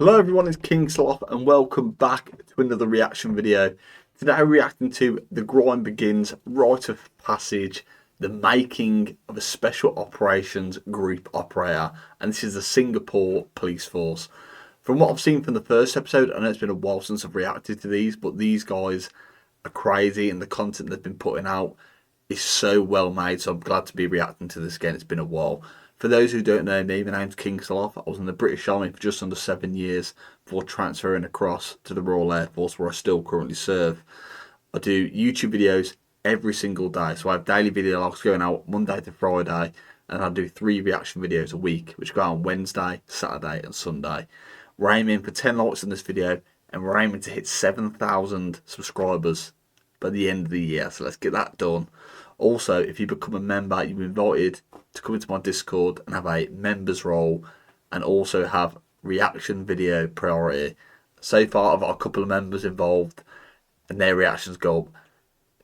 Hello everyone, it's King Sloth and welcome back to another reaction video. Today we're reacting to The Grind Begins, Rite of Passage, the making of a special operations group operator, and this is the Singapore police force. From what I've seen from the first episode, I know it's been a while since I've reacted to these, but these guys are crazy and the content they've been putting out is so well made, so I'm glad to be reacting to this again. It's been a while. For those who don't know me, my name's King Sloth. I was in the British Army for just under 7 years before transferring across to the Royal Air Force, where I still currently serve. I do YouTube videos every single day, so I have daily video logs going out Monday to Friday, and I do 3 reaction videos a week, which go out on Wednesday, Saturday, and Sunday. We're aiming for 10 likes on this video, and we're aiming to hit 7,000 subscribers by the end of the year, so let's get that done. Also, if you become a member, you're invited to come into my Discord and have a members role and also have reaction video priority. So far, I've got a couple of members involved and their reactions go up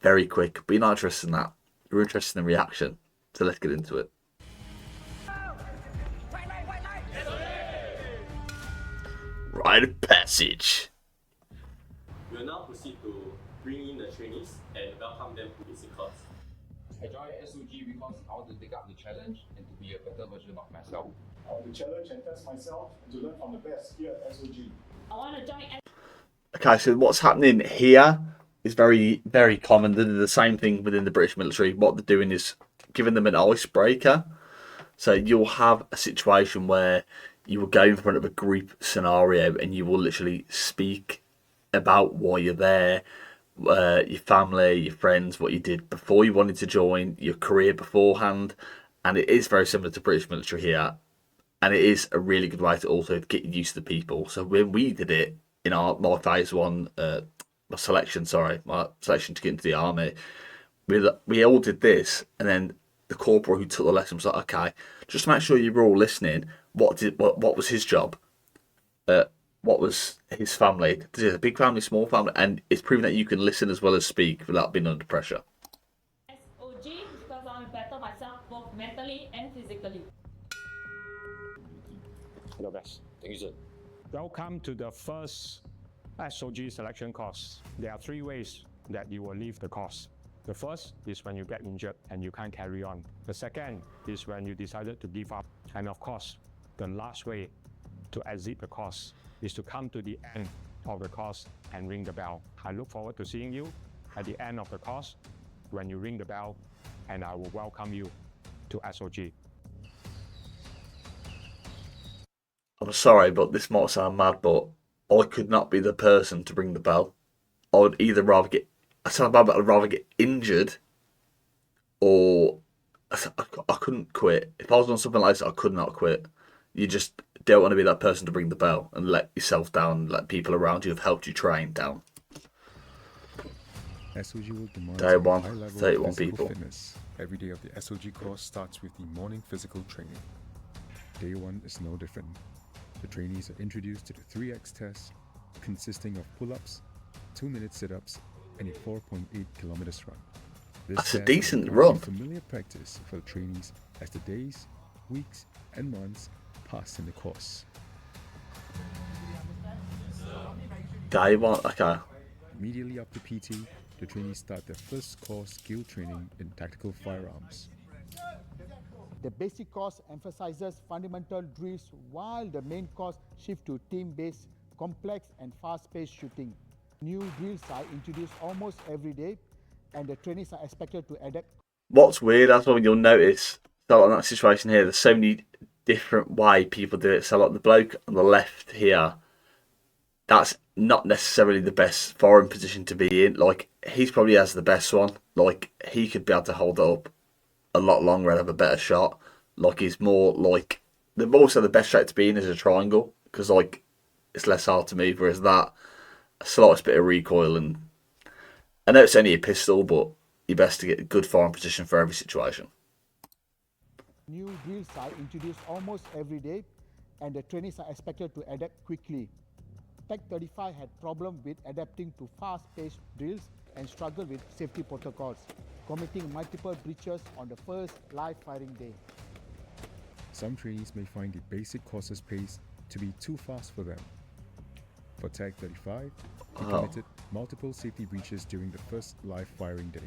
very quick. But you're not interested in that. You're interested in the reaction. So let's get into it. Rite of Passage. We will now proceed to bring in the trainees and welcome them to basic course. I joined SOG because I want to take up the challenge and to be a better version of myself. I want to challenge and test myself and to learn from the best here at SOG. I want to join. Okay, so what's happening here is very, very common. They do the same thing within the British military. What they're doing is giving them an icebreaker. So you'll have a situation where you will go in front of a group scenario and you will literally speak about why you're there, your family, your friends, what you did before you wanted to join, your career beforehand. And it is very similar to British military here. And it is a really good way to also get used to the people. So when we did it in my phase one, my selection to get into the army, we all did this, and then the corporal who took the lesson was like, okay, just to make sure you were all listening, what was his job? What was his family? Is it a big family, small family? And it's proven that you can listen as well as speak without being under pressure. SOG because I want to better myself both mentally and physically. Your best. Thank you, sir. Welcome to the first SOG selection course. There are 3 ways that you will leave the course. The first is when you get injured and you can't carry on. The second is when you decided to give up. And of course, the last way to exit the course is to come to the end of the course and ring the bell. I look forward to seeing you at the end of the course when you ring the bell, and I will welcome you to SOG. I'm sorry, but this might sound mad, but I could not be the person to ring the bell. I would either rather get, I sound bad, but I'd rather get injured, or I couldn't quit. If I was on something like this, I could not quit. You just don't want to be that person to ring the bell and let yourself down, let people around you have helped you train down. SOG will demand Day one, high level 31 physical people. fitness. Every day of the SOG course starts with the morning physical training. Day 1 is no different. The trainees are introduced to the 3x test, consisting of pull-ups, 2-minute sit-ups, and a 4.8 kilometers run. This That's a test decent becomes run. Familiar practice for the trainees as the days, weeks, and months pass in the course. Day one, okay. Immediately after PT, the trainees start their first core skill training in tactical firearms. The basic course emphasizes fundamental drills while the main course shifts to team-based, complex and fast-paced shooting. New drills are introduced almost every day and the trainees are expected to adapt. What's weird, that's what you'll notice, so in that situation here, there's so many different way people do it. So like the bloke on the left here, that's not necessarily the best foreign position to be in. Like, he's probably has the best one. Like, he could be able to hold it up a lot longer and have a better shot. Like, he's more like, they've also the best shape to be in is a triangle, because like it's less hard to move, whereas that a slightest bit of recoil. And I know it's only a pistol, but you're best to get a good foreign position for every situation. New drills are introduced almost every day and the trainees are expected to adapt quickly. Tech 35 had problems with adapting to fast-paced drills and struggled with safety protocols, committing multiple breaches on the first live firing day. Some trainees may find the basic course's pace to be too fast for them, For Tag 35, he committed multiple safety breaches during the first live firing day.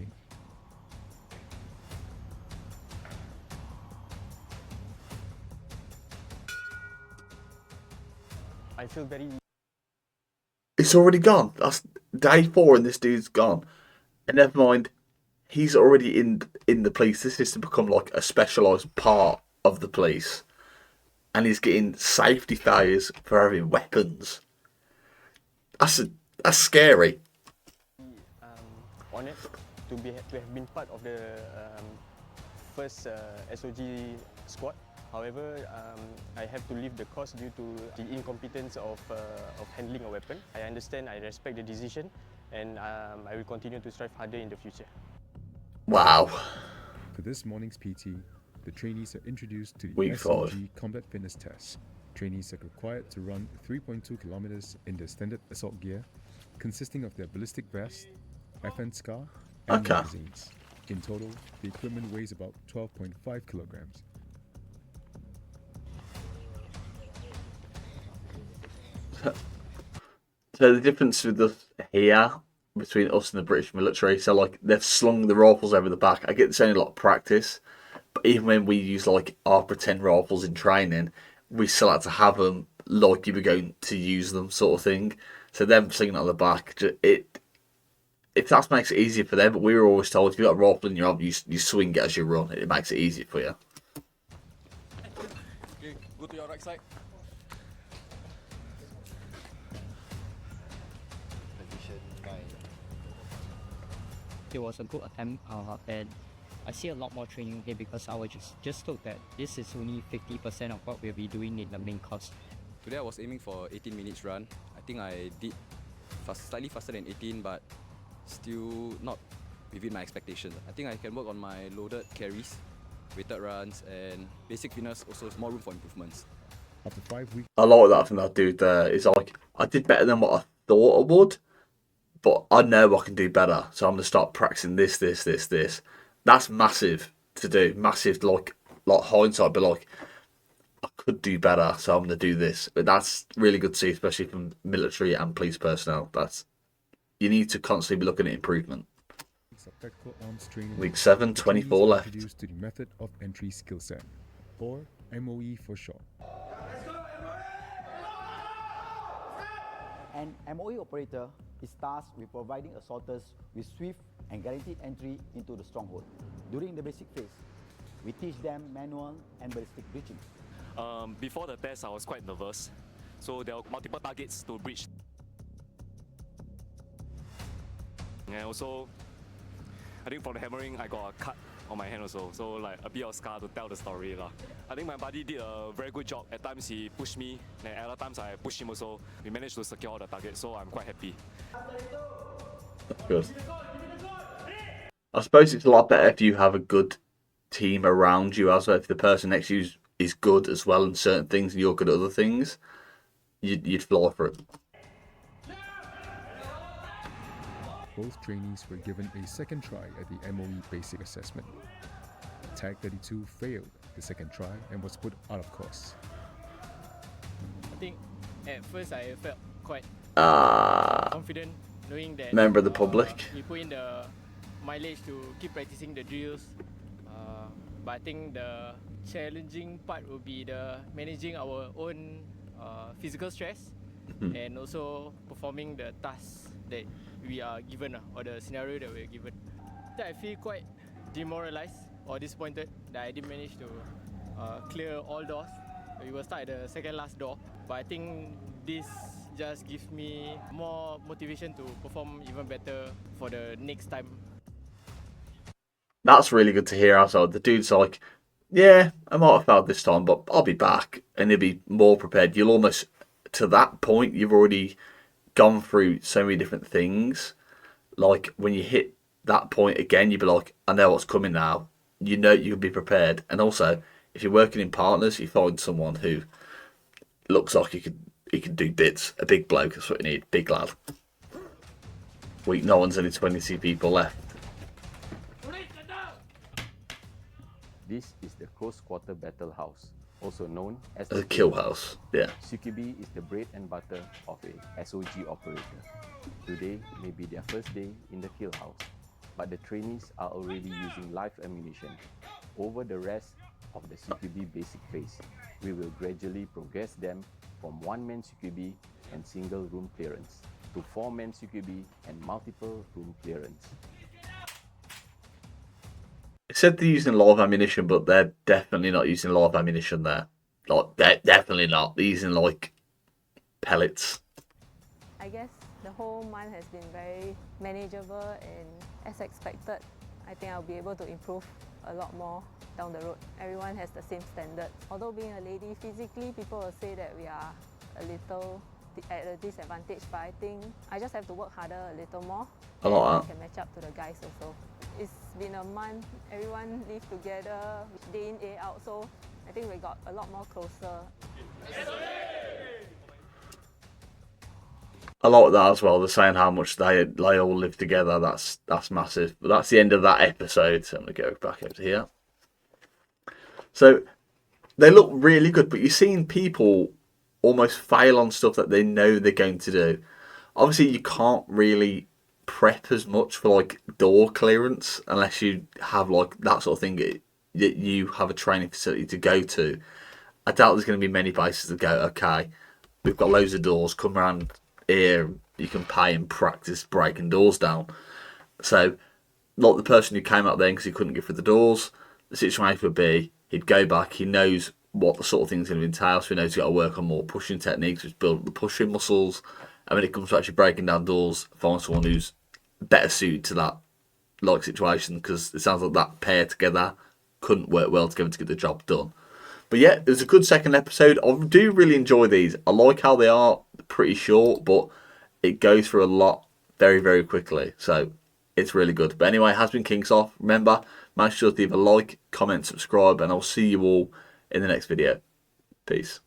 I feel very. It's already gone. That's day 4 and this dude's gone. And never mind, he's already in the police. This is to become like a specialised part of the police. And he's getting safety failures for having weapons. That's scary. Honored to have been part of the first SOG squad. However, I have to leave the course due to the incompetence of handling a weapon. I understand, I respect the decision, and I will continue to strive harder in the future. Wow. For this morning's PT, the trainees are introduced to the Week 5. SOG combat fitness test. Trainees are required to run 3.2 kilometers in their standard assault gear, consisting of their ballistic vest, FN SCAR, and magazines. In total, the equipment weighs about 12.5 kilograms. So the difference with us here between us and the British military, so like they've slung the rifles over the back. I get it's only a lot of practice, but even when we use like our pretend rifles in training, we still had to have them like you were going to use them, sort of thing. So them slinging it on the back, if that makes it easier for them, but we were always told if you got a rifle in your arm, you swing it as you run. It makes it easier for you. Okay, go to your right side. Position 9. It was a good attempt, and I see a lot more training here because I was just told that this is only 50% of what we'll be doing in the main course. Today I was aiming for 18 minutes run. I think I did slightly faster than 18, but still not within my expectations. I think I can work on my loaded carries, weighted runs, and basic fitness. Also, more room for improvements. After 5 weeks, I like that from that dude there. It's like, I did better than what I thought I would, but I know I can do better. So I'm going to start practicing this. That's massive to do. Massive, like hindsight, but like, I could do better, so I'm going to do this. But that's really good to see, especially from military and police personnel. You need to constantly be looking at improvement. Week 7, 24 left. Introduced to the method of entry skill set, or MOE for short. An MOE operator is tasked with providing assaulters with swift and guaranteed entry into the stronghold. During the basic phase, we teach them manual and ballistic breaching. Before the test, I was quite nervous, so there were multiple targets to breach. And also, I think from the hammering, I got a cut on my hand also, so like a bit of scar to tell the story lah. I think my buddy did a very good job. At times he pushed me, and at other times I pushed him also. We managed to secure all the targets, so I'm quite happy. That's good. I suppose it's a lot better if you have a good team around you as well. If the person next to you is good as well in certain things and you're good at other things, you'd fly for it. Both trainees were given a second try at the MOE basic assessment. Tag 32 failed the second try and was put out of course. I think at first I felt quite confident knowing that member of the public. We put in the mileage to keep practicing the drills, but I think the challenging part will be the managing our own physical stress and also performing the tasks that we are given or the scenario that we're given. I feel quite demoralized or disappointed that I didn't manage to clear all doors. We will start at the second last door, but I think this just gives me more motivation to perform even better for the next time. That's really good to hear. Also, the dude's like, yeah, I might have failed this time, but I'll be back, and he'll be more prepared. You'll almost, to that point, you've already gone through so many different things. Like when you hit that point again, you'd be like, I know what's coming now. You know you can be prepared. And also, if you're working in partners, you find someone who looks like he could do bits. A big bloke, that's what you need. Big lad. Week 9's only 22 people left. This is the close quarter battle house. also known as The kill house. Yeah. CQB is the bread and butter of a SOG operator. Today may be their first day in the kill house, but the trainees are already using live ammunition. Over the rest of the CQB basic phase, we will gradually progress them from one-man CQB and single room clearance to four-man CQB and multiple room clearance. It said they're using live ammunition, but they're definitely not using live ammunition there. Like, they're definitely not. They're using, like, pellets. I guess the whole month has been very manageable, and as expected, I think I'll be able to improve a lot more down the road. Everyone has the same standard. Although being a lady, physically people will say that we are a little at a disadvantage, but I think I just have to work harder a little more. I like and that. I can match up to the guys also. It's been a month, everyone live together, day in, day out, so I think we got a lot more closer. I like that as well. They're saying how much they all live together. That's massive. But that's the end of that episode. So I'm gonna go back over here. So they look really good, but you're seeing people almost fail on stuff that they know they're going to do. Obviously, you can't really prep as much for like door clearance unless you have like that sort of thing that you have a training facility to go to. I doubt there's going to be many places to go, okay, we've got loads of doors, come around here, you can pay and practice breaking doors down. So, like the person who came up there because he couldn't get through the doors, the situation would be he'd go back, he knows what the sort of thing's going to entail, so he knows he's got to work on more pushing techniques, which build up the pushing muscles, and when it comes to actually breaking down doors, find someone who's better suited to that like situation, because it sounds like that pair together couldn't work well together to get the job done. But yeah, it was a good second episode. I do really enjoy these. I like how they are pretty short, but it goes through a lot very, very quickly. So it's really good. But anyway, it has been King Sloth. Remember, make sure to leave a like, comment, subscribe, and I'll see you all in the next video. Peace.